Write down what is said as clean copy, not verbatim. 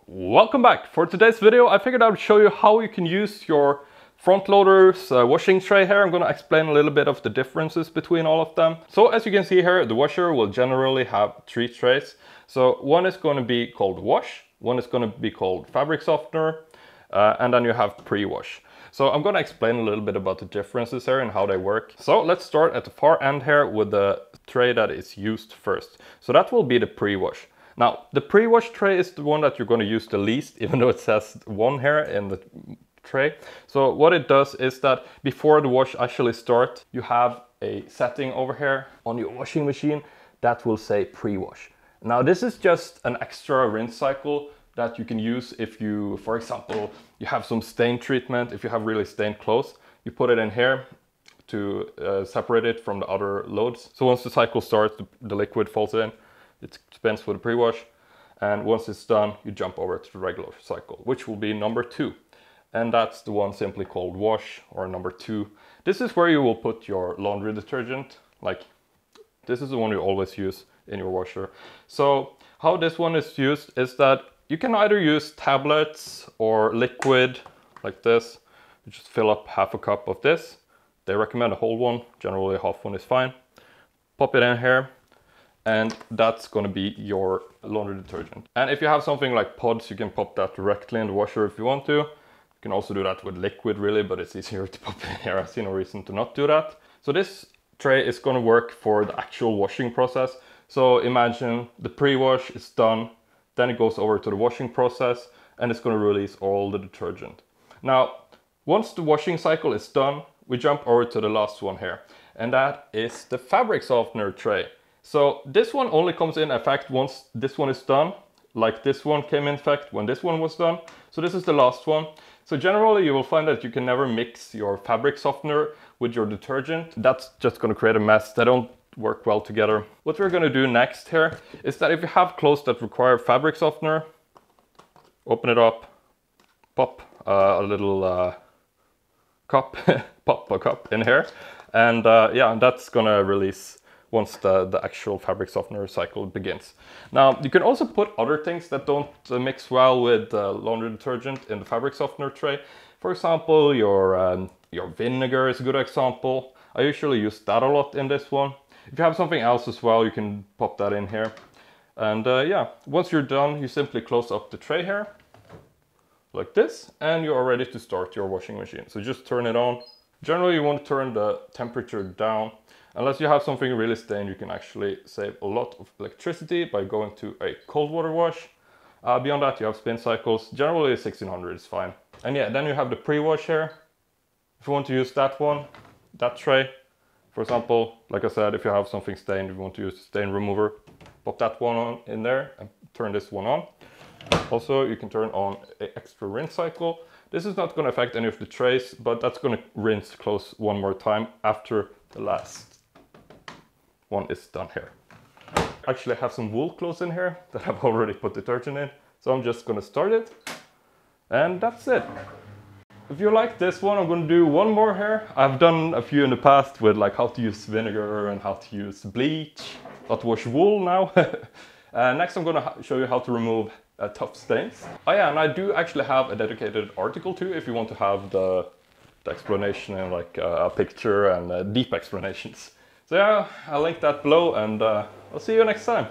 Welcome back. For today's video I figured I would show you how you can use your front loader's washing tray here. I'm going to explain a little bit of the differences between all of them. So as you can see here, the washer will generally have three trays. So one is going to be called wash, one is going to be called fabric softener, and then you have pre-wash. So I'm going to explain a little bit about the differences here and how they work. So let's start at the far end here with the tray that is used first. So that will be the pre-wash. Now, the pre-wash tray is the one that you're going to use the least, even though it says one here in the tray. So what it does is that before the wash actually starts, you have a setting over here on your washing machine that will say pre-wash. Now, this is just an extra rinse cycle that you can use if you, for example, you have some stain treatment. If you have really stained clothes, you put it in here to separate it from the other loads. So once the cycle starts, the liquid falls in. It spins for the pre-wash, and once it's done, you jump over to the regular cycle, which will be number 2. And that's the one simply called wash, or number 2. This is where you will put your laundry detergent. Like, this is the one you always use in your washer. So how this one is used is that you can either use tablets or liquid like this. You just fill up half a cup of this. They recommend a whole one, generally half one is fine. Pop it in here. And that's going to be your laundry detergent. And if you have something like pods, you can pop that directly in the washer if you want to. You can also do that with liquid really, but it's easier to pop in here. I see no reason to not do that. So this tray is going to work for the actual washing process. So imagine the pre-wash is done, then it goes over to the washing process, and it's going to release all the detergent. Now, once the washing cycle is done, we jump over to the last one here, and that is the fabric softener tray. So this one only comes in effect once this one is done, like this one came in effect when this one was done. So this is the last one. So generally you will find that you can never mix your fabric softener with your detergent. That's just going to create a mess. They don't work well together. What we're going to do next here is that if you have clothes that require fabric softener, open it up, pop a little cup, pop a cup in here, and yeah, that's going to release once the actual fabric softener cycle begins. Now, you can also put other things that don't mix well with laundry detergent in the fabric softener tray. For example, your vinegar is a good example. I usually use that a lot in this one. If you have something else as well, you can pop that in here. And yeah, once you're done, you simply close up the tray here, like this, and you are ready to start your washing machine. So just turn it on. Generally, you want to turn the temperature down. Unless you have something really stained, you can actually save a lot of electricity by going to a cold water wash. Beyond that, you have spin cycles. Generally 1600 is fine. And yeah, then you have the pre-wash here. If you want to use that one, that tray, for example, like I said, if you have something stained, if you want to use the stain remover, pop that one on in there and turn this one on. Also, you can turn on an extra rinse cycle. This is not going to affect any of the trays, but that's going to rinse close one more time after the last one is done here. Actually, I have some wool clothes in here that I've already put detergent in, so I'm just going to start it, and that's it. If you like this one, I'm going to do one more here. I've done a few in the past with like how to use vinegar and how to use bleach, how to wash wool now. Next I'm going to show you how to remove tough stains. Oh yeah, and I do actually have a dedicated article too if you want to have the explanation and like a picture and deep explanations. So yeah, I'll link that below, and I'll see you next time.